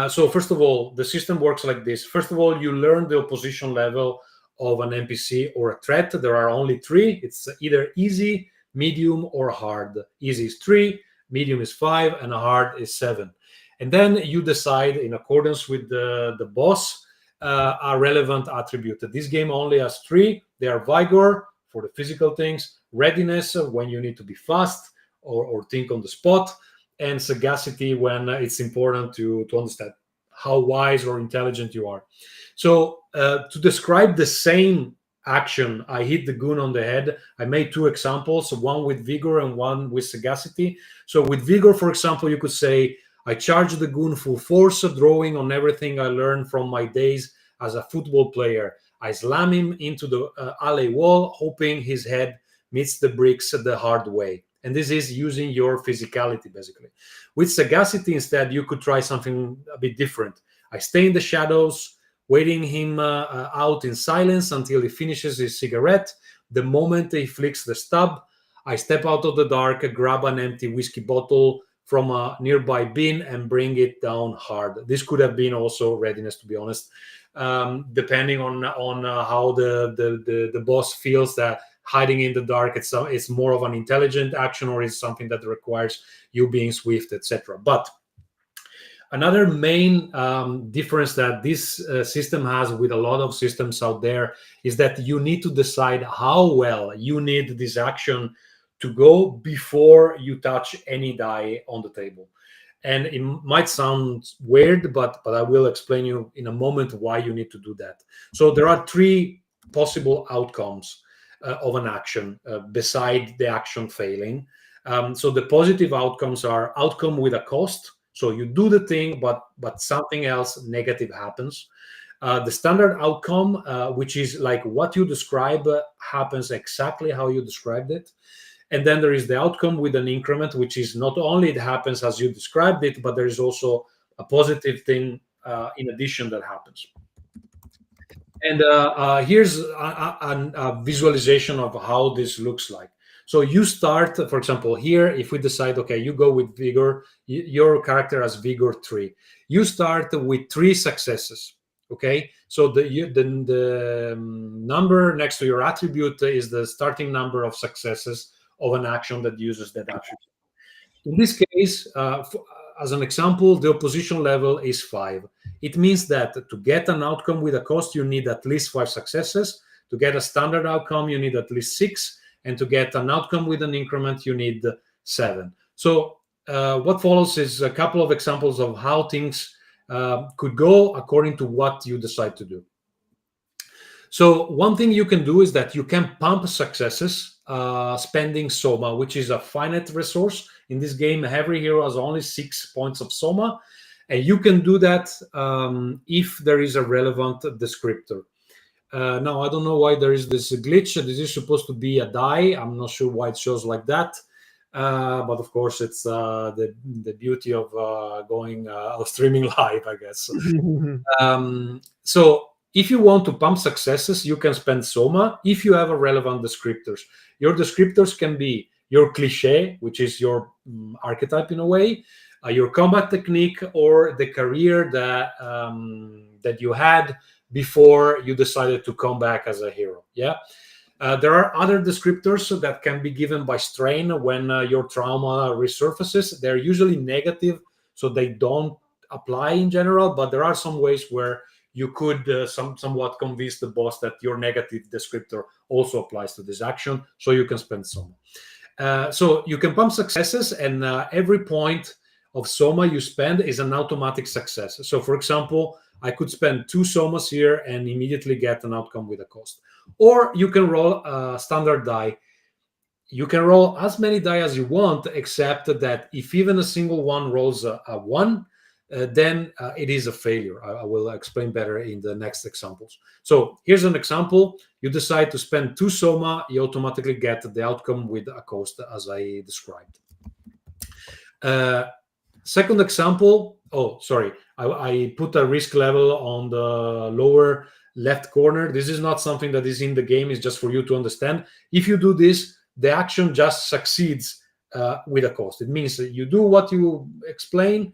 So first of all, the system works like this. First of all, you learn the opposition level of an NPC or a threat. There are only three. It's either easy, medium, or hard. Easy is 3, medium is 5, and hard is 7. And then you decide, in accordance with the boss, a relevant attribute. This game only has 3. They are vigor for the physical things, readiness when you need to be fast or think on the spot, and sagacity when it's important to understand how wise or intelligent you are. So to describe the same action, I hit the goon on the head, I made 2 examples, one with vigor and one with sagacity. So with vigor, for example, you could say, I charge the goon full force, drawing on everything I learned from my days as a football player. I slam him into the alley wall, hoping his head meets the bricks the hard way. And this is using your physicality, basically. With sagacity, instead, you could try something a bit different. I stay in the shadows, waiting him out in silence until he finishes his cigarette. The moment he flicks the stub, I step out of the dark, grab an empty whiskey bottle from a nearby bin and bring it down hard. This could have been also readiness, to be honest, depending on how the boss feels that hiding in the dark it's more of an intelligent action, or is something that requires you being swift, etc. But another main difference that this system has with a lot of systems out there is that you need to decide how well you need this action to go before you touch any die on the table. And it might sound weird, but I will explain you in a moment why you need to do that. So there are 3 possible outcomes of an action beside the action failing. So the positive outcomes are outcome with a cost. So you do the thing, but something else negative happens. The standard outcome, which is like what you describe, happens exactly how you described it. And then there is the outcome with an increment, which is not only it happens as you described it, but there is also a positive thing in addition that happens. And here's a visualization of how this looks like. So you start, for example, here, if we decide, okay, you go with vigor, your character has vigor 3. You start with 3 successes, okay? So the number next to your attribute is the starting number of successes of an action that uses that attribute. In this case, as an example, the opposition level is 5. It means that to get an outcome with a cost, you need at least 5 successes. To get a standard outcome, you need at least 6. And to get an outcome with an increment, you need 7. So what follows is a couple of examples of how things could go according to what you decide to do. So one thing you can do is that you can pump successes spending Soma, which is a finite resource. In this game, every hero has only 6 points of Soma. And you can do that if there is a relevant descriptor. Now, I don't know why there is this glitch. This is supposed to be a die. I'm not sure why it shows like that. But of course, it's the beauty of of streaming live, I guess. So if you want to pump successes, you can spend Soma if you have a relevant descriptors. Your descriptors can be your cliche, which is your archetype in a way, your combat technique, or the career that you had before you decided to come back as a hero. Yeah. There are other descriptors that can be given by strain when your trauma resurfaces. They're usually negative, so they don't apply in general, but there are some ways where you could somewhat convince the boss that your negative descriptor also applies to this action, so you can spend Soma. So you can pump successes, and every point of Soma you spend is an automatic success. So for example, I could spend 2 somas here and immediately get an outcome with a cost. Or you can roll a standard die. You can roll as many die as you want, except that if even a single one rolls a 1, then it is a failure. I will explain better in the next examples. So here's an example. You decide to spend 2 soma, you automatically get the outcome with a cost as I described. Second example, I put a risk level on the lower left corner. This is not something that is in the game, it's just for you to understand. If you do this, the action just succeeds with a cost. It means that you do what you explain,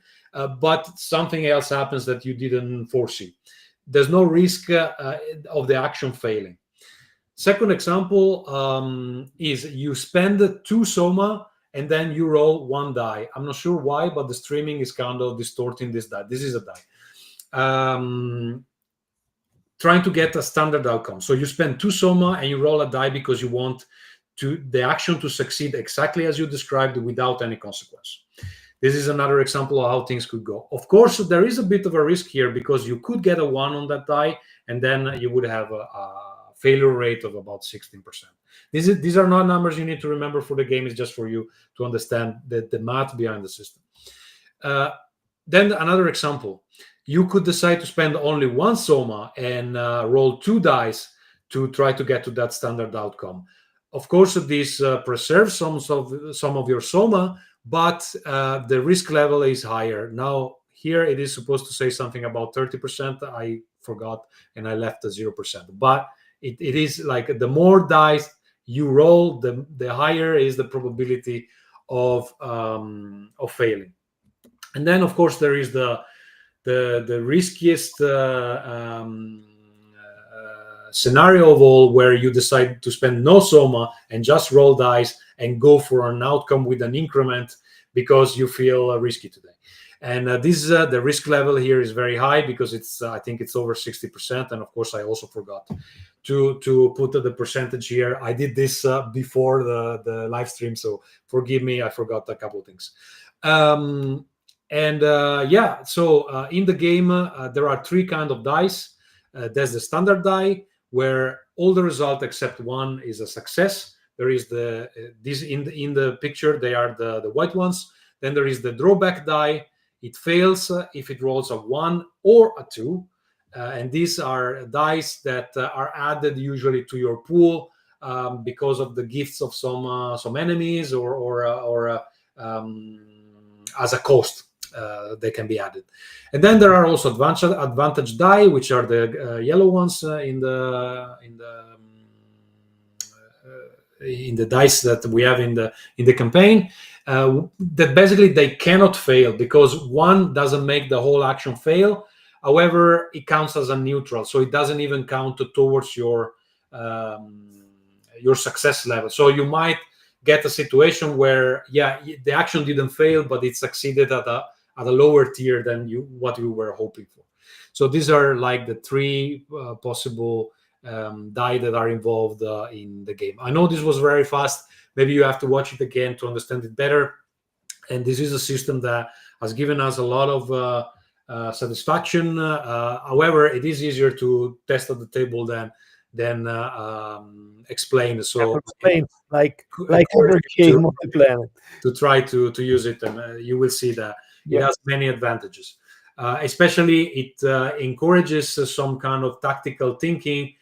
but something else happens that you didn't foresee. There's no risk of the action failing. Second example is you spend 2 soma and then you roll 1 die. I'm not sure why, but the streaming is kind of distorting this die. This is a die. Trying to get a standard outcome. So you spend 2 soma and you roll a die because you want the action to succeed exactly as you described without any consequence. This is another example of how things could go. Of course, there is a bit of a risk here because you could get a 1 on that die and then you would have a failure rate of about 16%. These are not numbers you need to remember for the game. It's just for you to understand the math behind the system. Then another example. You could decide to spend only 1 soma and roll 2 dice to try to get to that standard outcome. Of course, this preserves some of your soma, but the risk level is higher. Now, here it is supposed to say something about 30%. I forgot and I left the 0%. But it is like the more dice you roll, the higher is the probability of failing. And then, of course, there is the riskiest scenario of all, where you decide to spend no soma and just roll dice and go for an outcome with an increment because you feel risky today. And the risk level here is very high because I think it's over 60%. And of course, I also forgot to put the percentage here. I did this before the live stream, so forgive me, I forgot a couple of things. So in the game, there are 3 kinds of dice. There's the standard die, where all the result except 1 is a success. There is these in the picture, they are the white ones. Then there is the drawback die. It fails if it rolls a 1 or a 2. And these are dice that are added usually to your pool because of the gifts of some enemies or as a cost. They can be added. And then there are also advantage die, which are the yellow ones in the dice that we have in the campaign. That basically they cannot fail because 1 doesn't make the whole action fail. However, it counts as a neutral, so it doesn't even count towards your success level. So you might get a situation where the action didn't fail, but it succeeded at a lower tier than what you were hoping for. So these are like the 3 possible die that are involved in the game. I know this was very fast. Maybe you have to watch it again to understand it better. And this is a system that has given us a lot of satisfaction. However, it is easier to test at the table than explain. So explain like every game on the planet. To try to use it, and you will see that it has many advantages. Especially it encourages some kind of tactical thinking.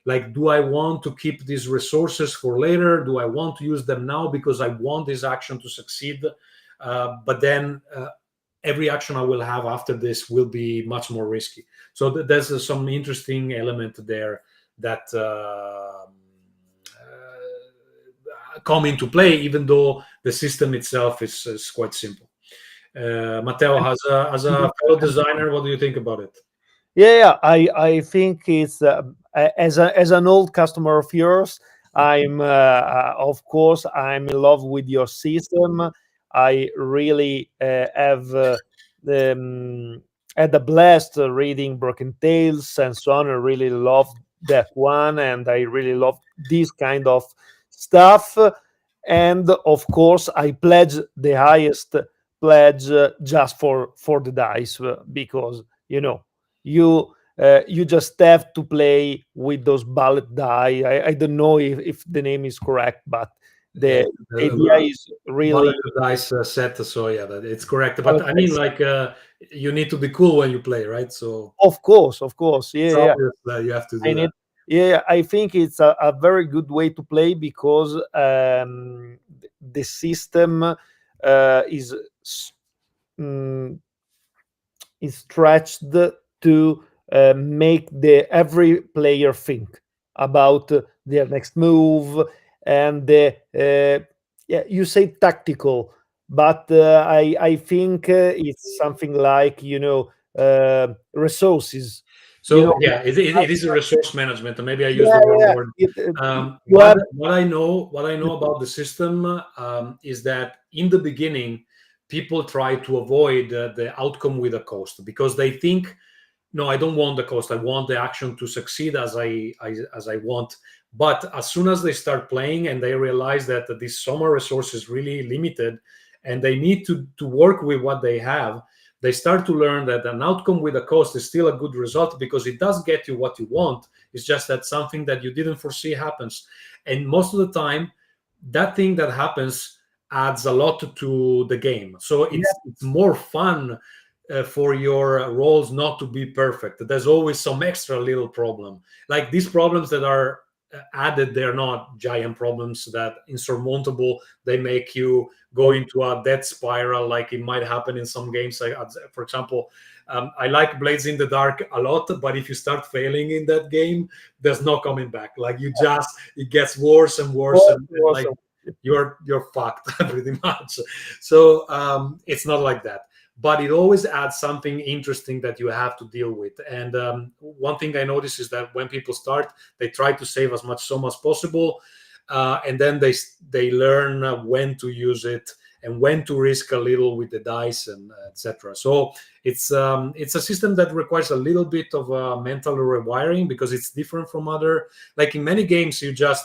Like, do I want to keep these resources for later? Do I want to use them now because I want this action to succeed? But then every action I will have after this will be much more risky. So there's some interesting element there that come into play, even though the system itself is quite simple. Matteo, as a fellow designer, what do you think about it? I think it's as an old customer of yours, I'm of course I'm in love with your system. I really have had a blast reading Broken Tales and so on. I really love that one, and I really love this kind of stuff. And of course, I pledge the highest pledge just for the dice because you you just have to play with those bullet die. I don't know if the name is correct, but the idea is really dice set. So yeah, it's correct. But I mean, like, you need to be cool when you play, right? So of course, yeah. You have to do that. Yeah, I think it's a very good way to play because the system is stretched to make every player think about their next move, and yeah, you say tactical, but I think it's something like resources. So yeah, it is a resource management, and maybe I use the wrong word. What I know about the system is that in the beginning, people try to avoid the outcome with a cost because they think, no, I don't want the cost. I want the action to succeed as I want. But as soon as they start playing and they realize that this summer resource is really limited, and they need to work with what they have, they start to learn that an outcome with a cost is still a good result because it does get you what you want. It's just that something that you didn't foresee happens. And most of the time, that thing that happens adds a lot to the game. So it's more fun for your roles not to be perfect. There's always some extra little problem. Like these problems that are added, they're not giant problems that insurmountable. They make you go into a death spiral like it might happen in some games. For example, I like Blades in the Dark a lot, but if you start failing in that game, there's no coming back. Like it gets worse and worse, and like you're fucked pretty much. So it's not like that, but it always adds something interesting that you have to deal with. And one thing I notice is that when people start, they try to save as much as possible, and then they learn when to use it and when to risk a little with the dice and etc. So it's a system that requires a little bit of mental rewiring because it's different from other. Like in many games, you just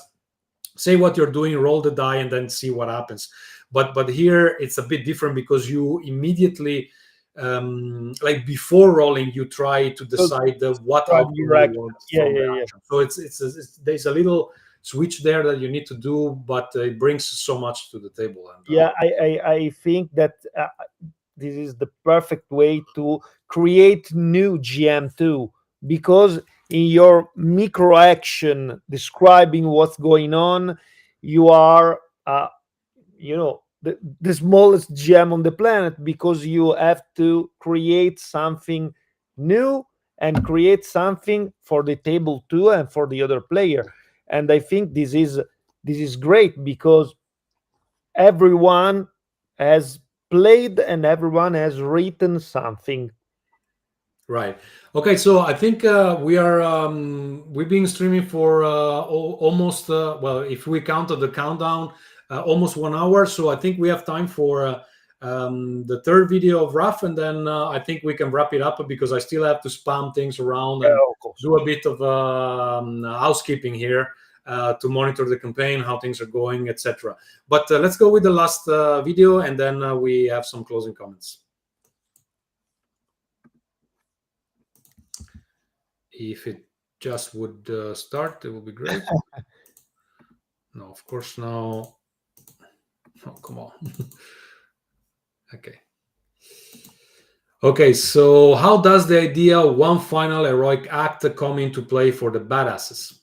say what you're doing, roll the die, and then see what happens. But here it's a bit different because you immediately, like before rolling, you try to decide what outcome you want from the action. So there's a little switch there that you need to do, but it brings so much to the table. And, I think that this is the perfect way to create new GM2, because in your micro action describing what's going on, you are the smallest gem on the planet, because you have to create something new and create something for the table too and for the other player. And I think this is great because everyone has played and everyone has written something. Right. Okay. So I think we've been streaming for almost well, if we counted the countdown, almost 1 hour. So I think we have time for the third video of Raf, and then I think we can wrap it up because I still have to spam things around and do a bit of housekeeping here to monitor the campaign, how things are going, etc. But let's go with the last video, and then we have some closing comments. If it just would start, it would be great. No, of course now. Oh, come on. Okay, so how does the idea of one final heroic act come into play for the badasses?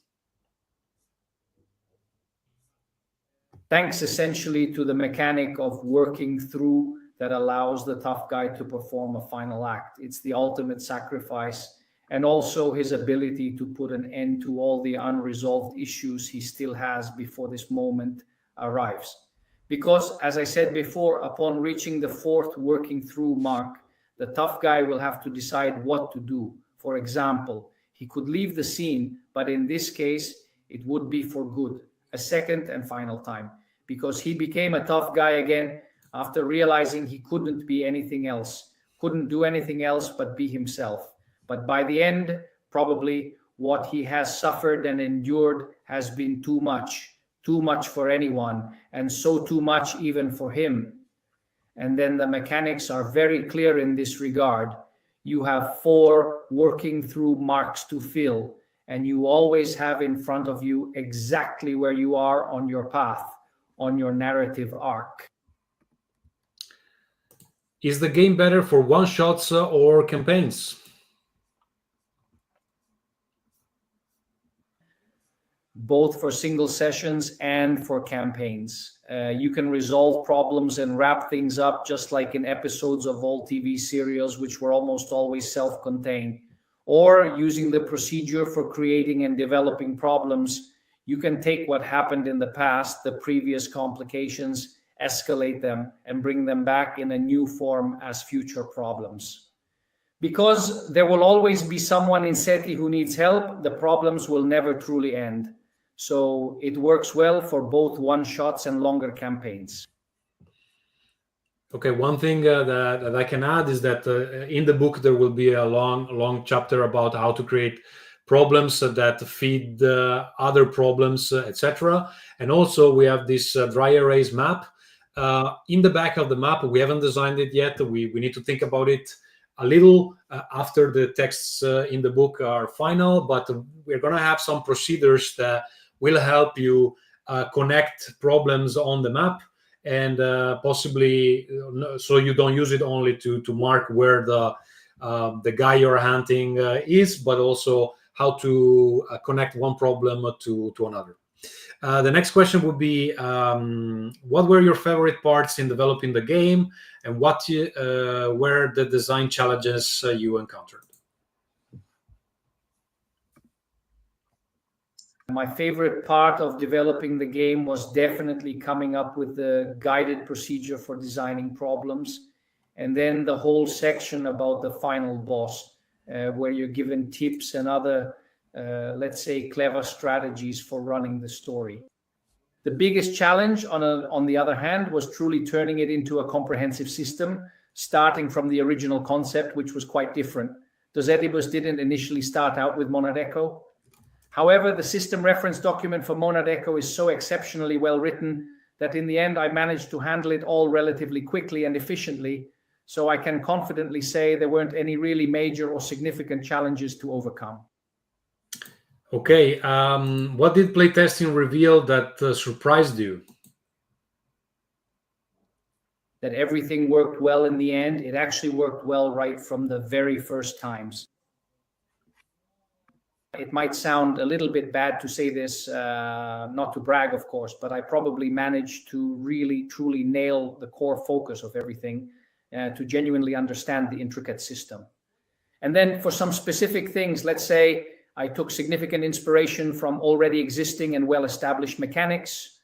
Thanks essentially to the mechanic of working through that allows the tough guy to perform a final act. It's the ultimate sacrifice, and also his ability to put an end to all the unresolved issues he still has before this moment arrives. Because, as I said before, upon reaching the fourth working through mark, the tough guy will have to decide what to do. For example, he could leave the scene, but in this case, it would be for good, a second and final time, because he became a tough guy again after realizing he couldn't be anything else, couldn't do anything else but be himself. But by the end, probably what he has suffered and endured has been too much for anyone, and so too much even for him. And then the mechanics are very clear in this regard. you have 4 working through marks to fill, and you always have in front of you exactly where you are on your path, on your narrative arc. Is the game better for one-shots or campaigns? Both for single sessions and for campaigns. You can resolve problems and wrap things up just like in episodes of old TV serials, which were almost always self-contained. Or using the procedure for creating and developing problems, you can take what happened in the past, the previous complications, escalate them, and bring them back in a new form as future problems. Because there will always be someone in SETI who needs help, the problems will never truly end. So it works well for both one-shots and longer campaigns. Okay, one thing that I can add is that in the book there will be a long chapter about how to create problems that feed other problems, etc. And also we have this dry erase map. In the back of the map, we haven't designed it yet. We need to think about it a little after the texts in the book are final, but we're going to have some procedures that will help you connect problems on the map, and possibly so you don't use it only to mark where the guy you're hunting is, but also how to connect one problem to another. The next question would be, what were your favorite parts in developing the game, and what were the design challenges you encountered? My favorite part of developing the game was definitely coming up with the guided procedure for designing problems, and then the whole section about the final boss, where you're given tips and other, let's say, clever strategies for running the story. The biggest challenge, on the other hand, was truly turning it into a comprehensive system, starting from the original concept, which was quite different. Dozzetibus didn't initially start out with Monad Echo. However, the system reference document for Monad Echo is so exceptionally well written that in the end I managed to handle it all relatively quickly and efficiently, so I can confidently say there weren't any really major or significant challenges to overcome. Okay, what did playtesting reveal that surprised you? That everything worked well in the end. It actually worked well right from the very first times. It might sound a little bit bad to say this, not to brag, of course, but I probably managed to really, truly nail the core focus of everything, to genuinely understand the intricate system. And then for some specific things, let's say I took significant inspiration from already existing and well-established mechanics.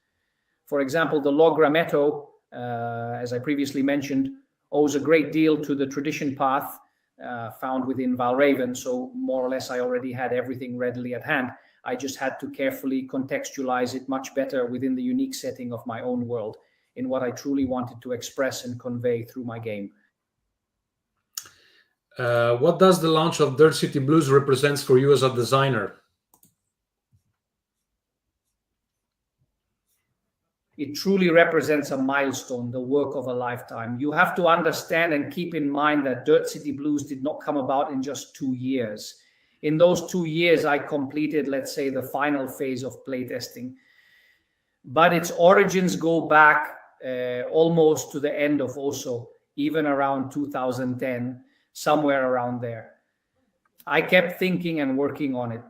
For example, the logrammetto, as I previously mentioned, owes a great deal to the tradition path found within Valraven, so more or less I already had everything readily at hand. I just had to carefully contextualize it much better within the unique setting of my own world, in what I truly wanted to express and convey through my game. What does the launch of Dirt City Blues represents for you as a designer? It truly represents a milestone, the work of a lifetime. You have to understand and keep in mind that Dirt City Blues did not come about in just 2 years. In those 2 years, I completed, let's say, the final phase of playtesting. But its origins go back almost to the end of OSO, even around 2010, somewhere around there. I kept thinking and working on it.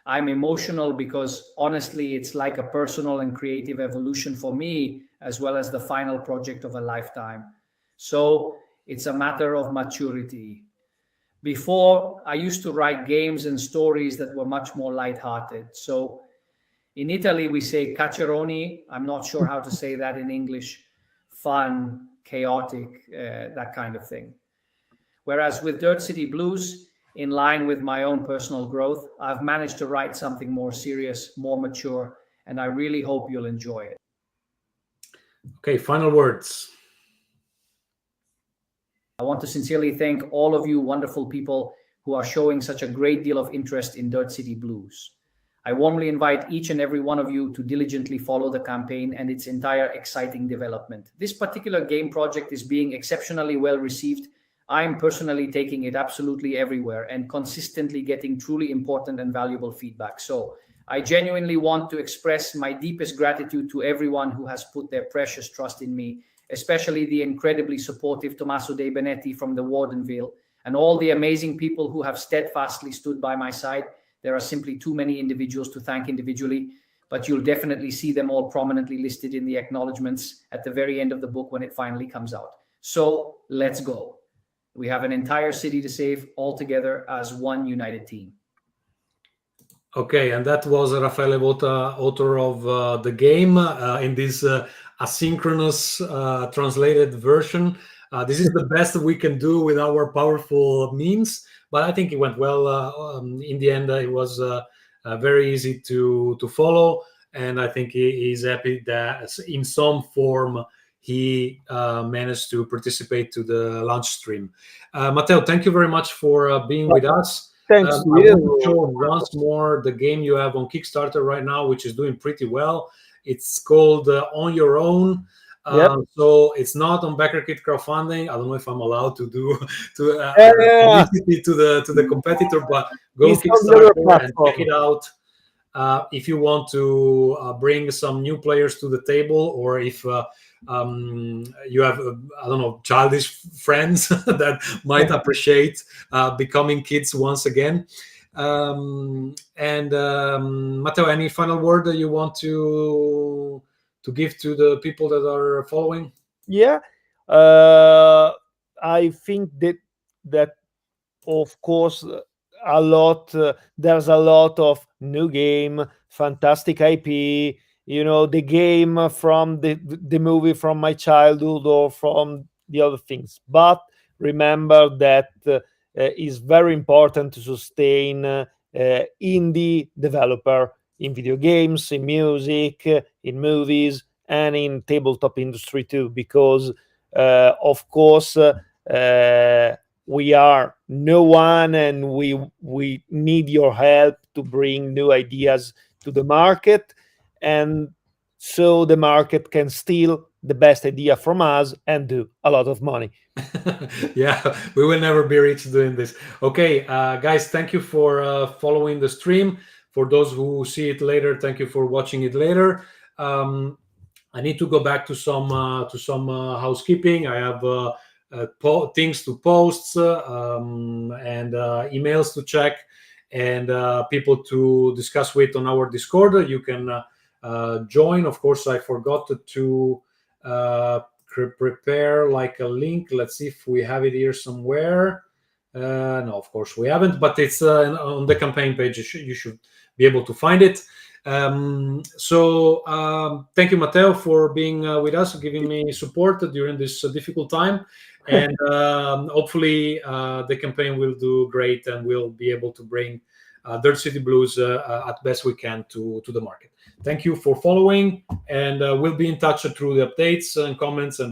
I'm emotional because honestly, it's like a personal and creative evolution for me, as well as the final project of a lifetime. So it's a matter of maturity. Before, I used to write games and stories that were much more lighthearted. So in Italy, we say cacceroni. I'm not sure how to say that in English. Fun, chaotic, that kind of thing. Whereas with Dirt City Blues, in line with my own personal growth, I've managed to write something more serious, more mature, and I really hope you'll enjoy it. Okay, final words. I want to sincerely thank all of you wonderful people who are showing such a great deal of interest in Dirt City Blues. I warmly invite each and every one of you to diligently follow the campaign and its entire exciting development. This particular game project is being exceptionally well received I'm personally taking it absolutely everywhere and consistently getting truly important and valuable feedback. So I genuinely want to express my deepest gratitude to everyone who has put their precious trust in me, especially the incredibly supportive Tommaso De Benetti from the Wardenville, and all the amazing people who have steadfastly stood by my side. There are simply too many individuals to thank individually, but you'll definitely see them all prominently listed in the acknowledgements at the very end of the book when it finally comes out. So let's go. We have an entire city to save, all together as one united team. Okay, and that was Raffaele Vota, author of the game, in this asynchronous translated version. This is the best we can do with our powerful means, but I think it went well. In the end, it was very easy to follow, and I think he's happy that in some form he managed to participate to the launch stream. Matteo, thank you very much for being with us. Thanks I to want to you. show once more the game you have on Kickstarter right now, which is doing pretty well. It's called On Your Own. Yep. So it's not on Backerkit crowdfunding. I don't know if I'm allowed to do Yeah. publicity to the competitor, but go It's on the other Kickstarter and check platform. it out. If you want to bring some new players to the table, or if you have I don't know, childish friends that might appreciate becoming kids once again. Matteo, any final word that you want to give to the people that are following? Yeah. I think that of course there's a lot of new game, fantastic IP, the game from the movie from my childhood or from the other things, but remember that it's very important to sustain indie developer in video games, in music, in movies, and in tabletop industry too, because of course we are no one, and we need your help to bring new ideas to the market, and so the market can steal the best idea from us and do a lot of money. Yeah, we will never be rich doing this. Okay, guys, thank you for following the stream. For those who see it later, thank you for watching it later. I need to go back to some housekeeping. I have things to post and emails to check, and people to discuss with on our Discord. You can join. Of course, I forgot to prepare like a link. Let's see if we have it here somewhere. No, of course we haven't, but it's on the campaign page. You should be able to find it. Thank you, Matteo, for being with us, giving me support during this difficult time. And hopefully the campaign will do great, and we'll be able to bring Dirt City Blues at best we can to the market. Thank you for following, and we'll be in touch through the updates and comments and